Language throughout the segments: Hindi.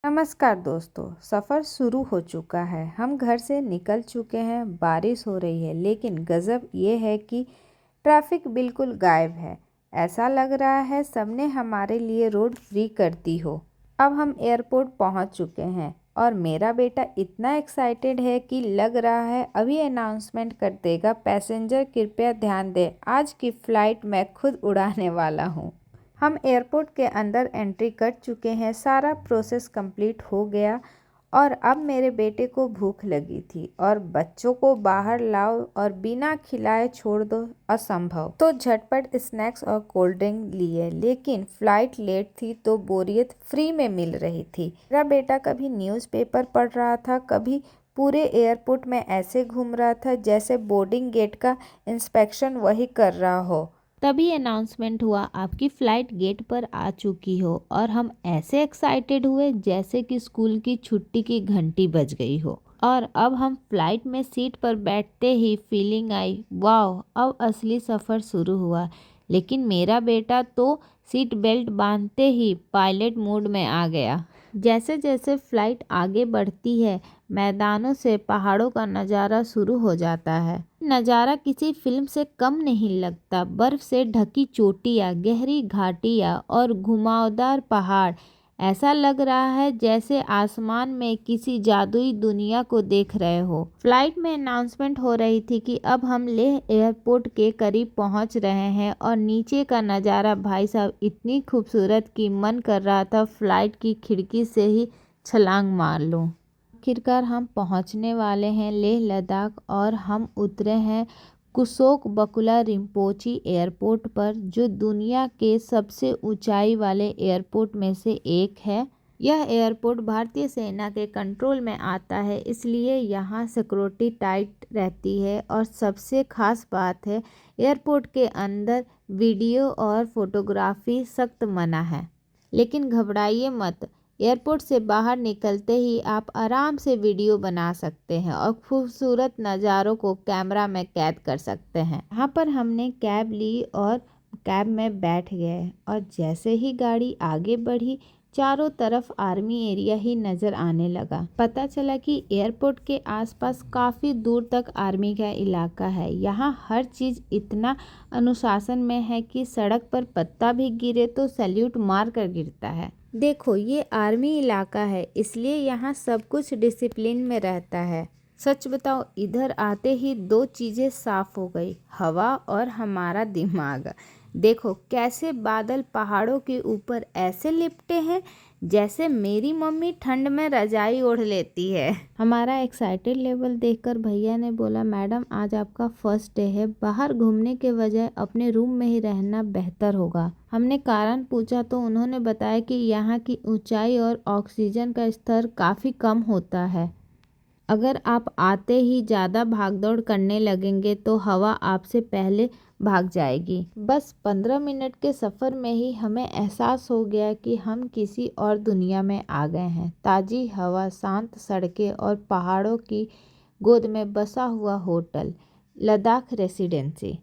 नमस्कार दोस्तों, सफ़र शुरू हो चुका है। हम घर से निकल चुके हैं। बारिश हो रही है, लेकिन गज़ब ये है कि ट्रैफिक बिल्कुल गायब है। ऐसा लग रहा है सबने हमारे लिए रोड फ्री कर दी हो। अब हम एयरपोर्ट पहुंच चुके हैं और मेरा बेटा इतना एक्साइटेड है कि लग रहा है अभी अनाउंसमेंट कर देगा, पैसेंजर कृपया ध्यान दें, आज की फ़्लाइट मैं खुद उड़ाने वाला हूँ। हम एयरपोर्ट के अंदर एंट्री कर चुके हैं। सारा प्रोसेस कंप्लीट हो गया और अब मेरे बेटे को भूख लगी थी और बच्चों को बाहर लाओ और बिना खिलाए छोड़ दो असंभव। तो झटपट स्नैक्स और कोल्ड ड्रिंक लिए, लेकिन फ़्लाइट लेट थी तो बोरियत फ्री में मिल रही थी। मेरा बेटा कभी न्यूज़पेपर पढ़ रहा था, कभी पूरे एयरपोर्ट में ऐसे घूम रहा था जैसे बोर्डिंग गेट का इंस्पेक्शन वही कर रहा हो। तभी अनाउंसमेंट हुआ आपकी फ़्लाइट गेट पर आ चुकी हो और हम ऐसे एक्साइटेड हुए जैसे कि स्कूल की छुट्टी की घंटी बज गई हो। और अब हम फ्लाइट में सीट पर बैठते ही फीलिंग आई, वाह अब असली सफ़र शुरू हुआ। लेकिन मेरा बेटा तो सीट बेल्ट बांधते ही पायलट मोड में आ गया। जैसे जैसे फ्लाइट आगे बढ़ती है, मैदानों से पहाड़ों का नज़ारा शुरू हो जाता है। नज़ारा किसी फिल्म से कम नहीं लगता। बर्फ से ढकी चोटियाँ, गहरी घाटियाँ और घुमावदार पहाड़, ऐसा लग रहा है जैसे आसमान में किसी जादुई दुनिया को देख रहे हो। फ्लाइट में अनाउंसमेंट हो रही थी कि अब हम लेह एयरपोर्ट के करीब पहुंच रहे हैं और नीचे का नज़ारा भाई साहब इतनी खूबसूरत कि मन कर रहा था फ्लाइट की खिड़की से ही छलांग मार लूं। आखिरकार हम पहुंचने वाले हैं लेह लद्दाख और हम उतरे हैं कुशोक बकुला रिम्पोची एयरपोर्ट पर, जो दुनिया के सबसे ऊंचाई वाले एयरपोर्ट में से एक है। यह एयरपोर्ट भारतीय सेना के कंट्रोल में आता है, इसलिए यहाँ सिक्योरिटी टाइट रहती है और सबसे खास बात है एयरपोर्ट के अंदर वीडियो और फोटोग्राफी सख्त मना है। लेकिन घबराइए मत, एयरपोर्ट से बाहर निकलते ही आप आराम से वीडियो बना सकते हैं और खूबसूरत नज़ारों को कैमरा में कैद कर सकते हैं। यहाँ पर हमने कैब ली और कैब में बैठ गए और जैसे ही गाड़ी आगे बढ़ी, चारों तरफ आर्मी एरिया ही नज़र आने लगा। पता चला कि एयरपोर्ट के आसपास काफ़ी दूर तक आर्मी का इलाका है। यहाँ हर चीज़ इतना अनुशासन में है कि सड़क पर पत्ता भी गिरे तो सैल्यूट मार कर गिरता है। देखो, ये आर्मी इलाका है, इसलिए यहाँ सब कुछ डिसिप्लिन में रहता है। सच बताओ, इधर आते ही दो चीज़ें साफ हो गई, हवा और हमारा दिमाग। देखो कैसे बादल पहाड़ों के ऊपर ऐसे लिपटे हैं जैसे मेरी मम्मी ठंड में रजाई ओढ़ लेती है। हमारा एक्साइटेड लेवल देखकर भैया ने बोला, मैडम आज आपका फर्स्ट डे है, बाहर घूमने के बजाय अपने रूम में ही रहना बेहतर होगा। हमने कारण पूछा तो उन्होंने बताया कि यहाँ की ऊंचाई और ऑक्सीजन का स्तर काफ़ी कम होता है। अगर आप आते ही ज़्यादा भागदौड़ करने लगेंगे तो हवा आपसे पहले भाग जाएगी। बस 15 मिनट के सफ़र में ही हमें एहसास हो गया कि हम किसी और दुनिया में आ गए हैं। ताज़ी हवा, शांत सड़कें और पहाड़ों की गोद में बसा हुआ होटल, लद्दाख रेसिडेंसी।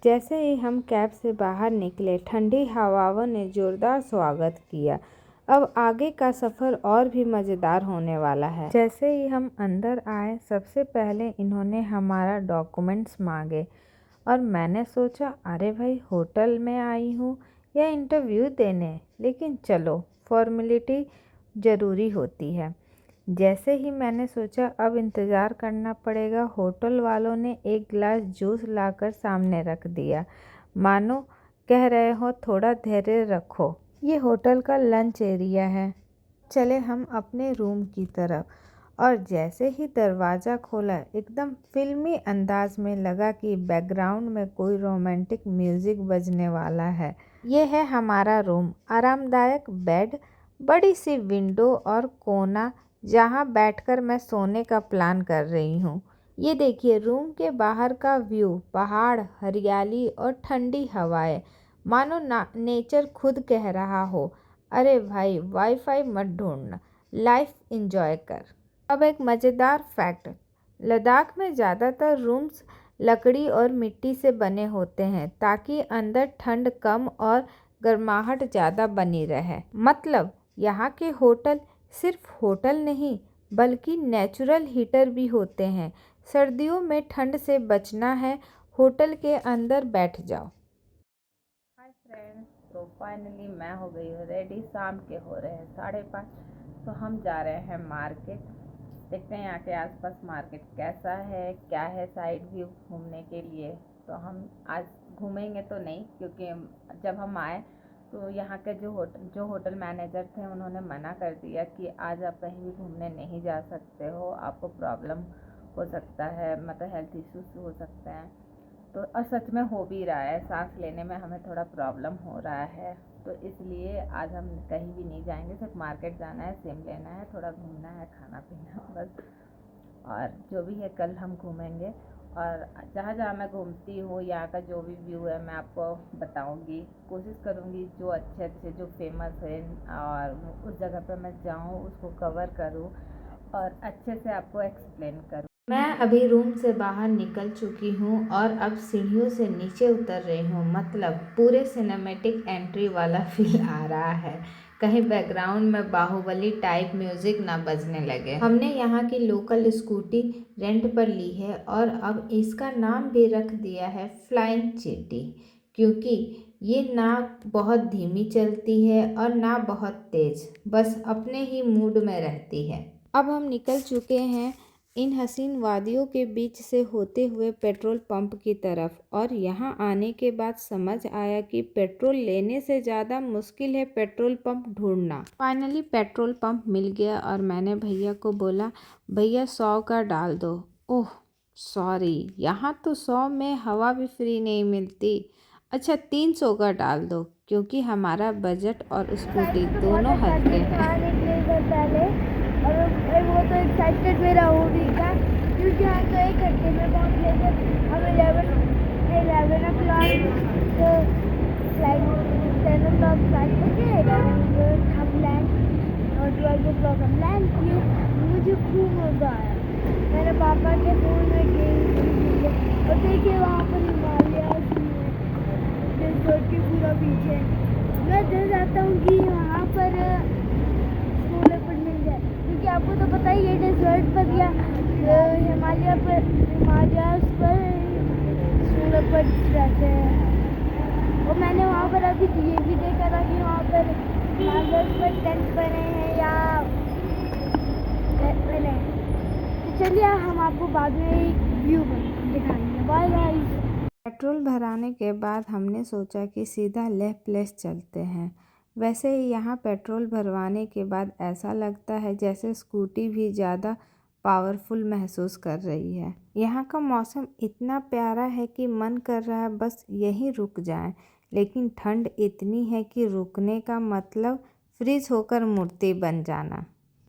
जैसे ही हम कैब से बाहर निकले, ठंडी हवाओं ने ज़ोरदार स्वागत किया। अब आगे का सफ़र और भी मज़ेदार होने वाला है। जैसे ही हम अंदर आए, सबसे पहले इन्होंने हमारा डॉक्यूमेंट्स मांगे और मैंने सोचा, अरे भाई होटल में आई हूँ या इंटरव्यू देने, लेकिन चलो फॉर्मेलिटी ज़रूरी होती है। जैसे ही मैंने सोचा अब इंतज़ार करना पड़ेगा, होटल वालों ने एक गिलास जूस लाकर सामने रख दिया, मानो कह रहे हो थोड़ा धैर्य रखो, ये होटल का लंच एरिया है। चले हम अपने रूम की तरफ, और जैसे ही दरवाज़ा खोला एकदम फिल्मी अंदाज में लगा कि बैकग्राउंड में कोई रोमांटिक म्यूज़िक बजने वाला है। ये है हमारा रूम, आरामदायक बेड, बड़ी सी विंडो और कोना जहाँ बैठकर मैं सोने का प्लान कर रही हूँ। ये देखिए रूम के बाहर का व्यू, पहाड़, हरियाली और ठंडी हवाएं, मानो नेचर खुद कह रहा हो, अरे भाई वाईफाई मत ढूंढना, लाइफ एंजॉय कर। अब एक मज़ेदार फैक्ट, लद्दाख में ज़्यादातर रूम्स लकड़ी और मिट्टी से बने होते हैं ताकि अंदर ठंड कम और गर्माहट ज़्यादा बनी रहे। मतलब यहाँ के होटल सिर्फ होटल नहीं बल्कि नेचुरल हीटर भी होते हैं। सर्दियों में ठंड से बचना है, होटल के अंदर बैठ जाओ। हाय फ्रेंड्स, तो फाइनली मैं हो गई हूँ रेडी। शाम के हो रहे हैं 5:30। तो हम जा रहे हैं मार्केट। देखते हैं यहाँ के आसपास मार्केट कैसा है, क्या है साइड व्यू घूमने के लिए। तो हम आज घूमेंगे तो नहीं, क्योंकि जब हम आए तो यहाँ के जो होटल मैनेजर थे उन्होंने मना कर दिया कि आज आप कहीं भी घूमने नहीं जा सकते हो, आपको प्रॉब्लम हो सकता है, मतलब हेल्थ इश्यूज हो सकते हैं। तो और सच में हो भी रहा है, सांस लेने में हमें थोड़ा प्रॉब्लम हो रहा है। तो इसलिए आज हम कहीं भी नहीं जाएंगे, सिर्फ मार्केट जाना है, सिम लेना है, थोड़ा घूमना है, खाना पीना बस। और जो भी है कल हम घूमेंगे, और जहाँ जहाँ मैं घूमती हूँ यहाँ का जो भी व्यू है मैं आपको बताऊँगी। कोशिश करूँगी जो अच्छे अच्छे जो फेमस है और उस जगह पे मैं जाऊँ, उसको कवर करूँ और अच्छे से आपको एक्सप्लेन करूँ। मैं अभी रूम से बाहर निकल चुकी हूँ और अब सीढ़ियों से नीचे उतर रही हूँ। मतलब पूरे सिनेमैटिक एंट्री वाला फील आ रहा है, कहीं बैकग्राउंड में बाहुबली टाइप म्यूजिक ना बजने लगे। हमने यहाँ की लोकल स्कूटी रेंट पर ली है और अब इसका नाम भी रख दिया है फ्लाइंग चींटी, क्योंकि ये ना बहुत धीमी चलती है और ना बहुत तेज, बस अपने ही मूड में रहती है। अब हम निकल चुके हैं इन हसीन वादियों के बीच से होते हुए पेट्रोल पंप की तरफ, और यहाँ आने के बाद समझ आया कि पेट्रोल लेने से ज़्यादा मुश्किल है पेट्रोल पंप ढूंढना। फाइनली पेट्रोल पंप मिल गया और मैंने भैया को बोला, भैया 100 का डाल दो। ओह सॉरी, यहाँ तो 100 में हवा भी फ्री नहीं मिलती। अच्छा 300 का डाल दो, क्योंकि हमारा बजट और स्कूटी दोनों हल्के हैं। और वो तो एक्साइटेड मेरा हो भी था, क्योंकि हम तो 1 घंटे में पहुँच गए थे। हम 11 o'clock तो फ्लाइट 10 o'clock फ्लाइट होती है, 11 हम लैंड और 12 o'clock हम लैंड किए। मुझे खूब मज़ा आया। मैंने पापा के फ़ोन में गेम और देखिए वहाँ पर हिमालय डेजर्ट के पूरा पीछे। मैं डर जाता हूँ कि वहाँ पर सोलर पर मिल जाए, क्योंकि आपको तो पता ही है डेजर्ट पर या हिमालय पर सोलर पर रहते हैं। और मैंने वहाँ पर अभी ये भी देखा था कि वहाँ पर हिमालय पर टेंट बने हैं या बने हैं। तो चलिए हम आपको बाद में एक व्यू दिखाएंगे। Bye guys. पेट्रोल भराने के बाद हमने सोचा कि सीधा लेह प्लेस चलते हैं। वैसे ही यहाँ पेट्रोल भरवाने के बाद ऐसा लगता है जैसे स्कूटी भी ज़्यादा पावरफुल महसूस कर रही है। यहाँ का मौसम इतना प्यारा है कि मन कर रहा है बस यहीं रुक जाएं, लेकिन ठंड इतनी है कि रुकने का मतलब फ्रीज होकर मूर्ति बन जाना।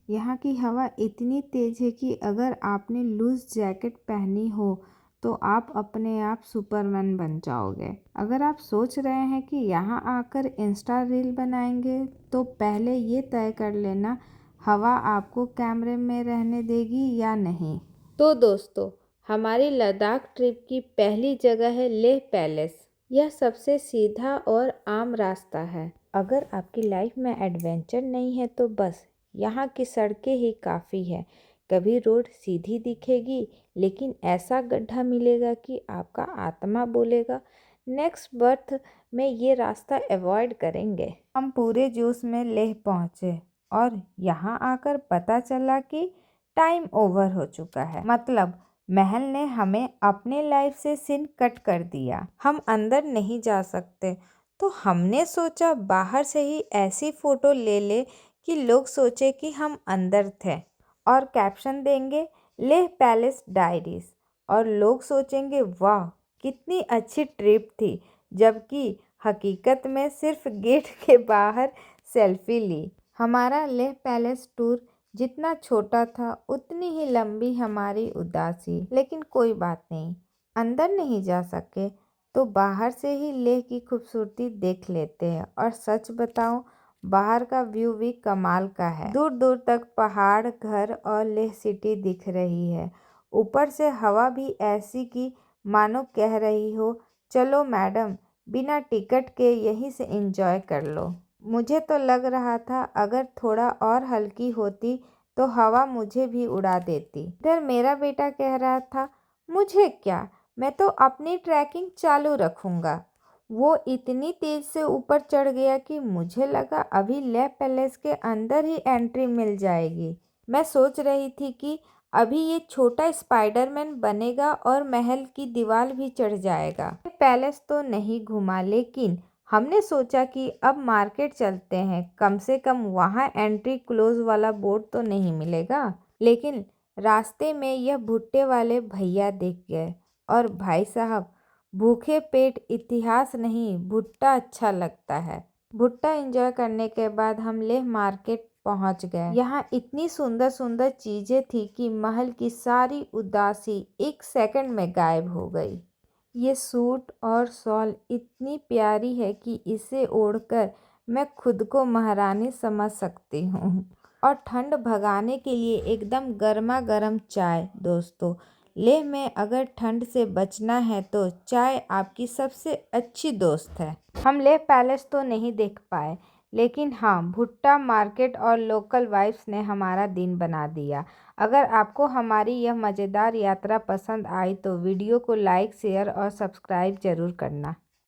यहाँ की हवा इतनी तेज़ है कि अगर आपने लूज़ जैकेट पहनी हो तो आप अपने आप सुपरमैन बन जाओगे। अगर आप सोच रहे हैं कि यहाँ आकर इंस्टा रील बनाएंगे तो पहले ये तय कर लेना हवा आपको कैमरे में रहने देगी या नहीं। तो दोस्तों, हमारी लद्दाख ट्रिप की पहली जगह है लेह पैलेस। यह सबसे सीधा और आम रास्ता है। अगर आपकी लाइफ में एडवेंचर नहीं है तो बस यहाँ की सड़कें ही काफ़ी है। कभी रोड सीधी दिखेगी, लेकिन ऐसा गड्ढा मिलेगा कि आपका आत्मा बोलेगा नेक्स्ट बर्थ में ये रास्ता अवॉइड करेंगे। हम पूरे जोश में लेह पहुँचे और यहाँ आकर पता चला कि टाइम ओवर हो चुका है। मतलब महल ने हमें अपने लाइफ से सीन कट कर दिया। हम अंदर नहीं जा सकते, तो हमने सोचा बाहर से ही ऐसी फ़ोटो ले ले कि लोग सोचे कि हम अंदर थे, और कैप्शन देंगे लेह पैलेस डायरीज, और लोग सोचेंगे वाह कितनी अच्छी ट्रिप थी, जबकि हकीकत में सिर्फ गेट के बाहर सेल्फी ली। हमारा लेह पैलेस टूर जितना छोटा था उतनी ही लंबी हमारी उदासी, लेकिन कोई बात नहीं, अंदर नहीं जा सके तो बाहर से ही लेह की खूबसूरती देख लेते हैं। और सच बताऊं, बाहर का व्यू भी कमाल का है। दूर दूर तक पहाड़, घर और लेह सिटी दिख रही है। ऊपर से हवा भी ऐसी कि मानो कह रही हो चलो मैडम, बिना टिकट के यहीं से एंजॉय कर लो। मुझे तो लग रहा था अगर थोड़ा और हल्की होती तो हवा मुझे भी उड़ा देती। इधर मेरा बेटा कह रहा था, मुझे क्या, मैं तो अपनी ट्रैकिंग चालू रखूँगा। वो इतनी तेज़ से ऊपर चढ़ गया कि मुझे लगा अभी लेह पैलेस के अंदर ही एंट्री मिल जाएगी। मैं सोच रही थी कि अभी ये छोटा स्पाइडरमैन बनेगा और महल की दीवार भी चढ़ जाएगा। पैलेस तो नहीं घूमा, लेकिन हमने सोचा कि अब मार्केट चलते हैं, कम से कम वहाँ एंट्री क्लोज वाला बोर्ड तो नहीं मिलेगा। लेकिन रास्ते में यह भुट्टे वाले भैया दिख गए और भाई साहब, भूखे पेट इतिहास नहीं, भुट्टा अच्छा लगता है। भुट्टा एंजॉय करने के बाद हम लेह मार्केट पहुंच गए। यहाँ इतनी सुंदर सुंदर चीजें थी कि महल की सारी उदासी एक सेकंड में गायब हो गई। ये सूट और शॉल इतनी प्यारी है कि इसे ओढ़कर मैं खुद को महारानी समझ सकती हूँ। और ठंड भगाने के लिए एकदम गर्मा गर्म चाय। दोस्तों, लेह में अगर ठंड से बचना है तो चाय आपकी सबसे अच्छी दोस्त है। हम लेह पैलेस तो नहीं देख पाए, लेकिन हाँ, भुट्टा मार्केट और लोकल वाइब्स ने हमारा दिन बना दिया। अगर आपको हमारी यह मज़ेदार यात्रा पसंद आई तो वीडियो को लाइक, शेयर और सब्सक्राइब ज़रूर करना।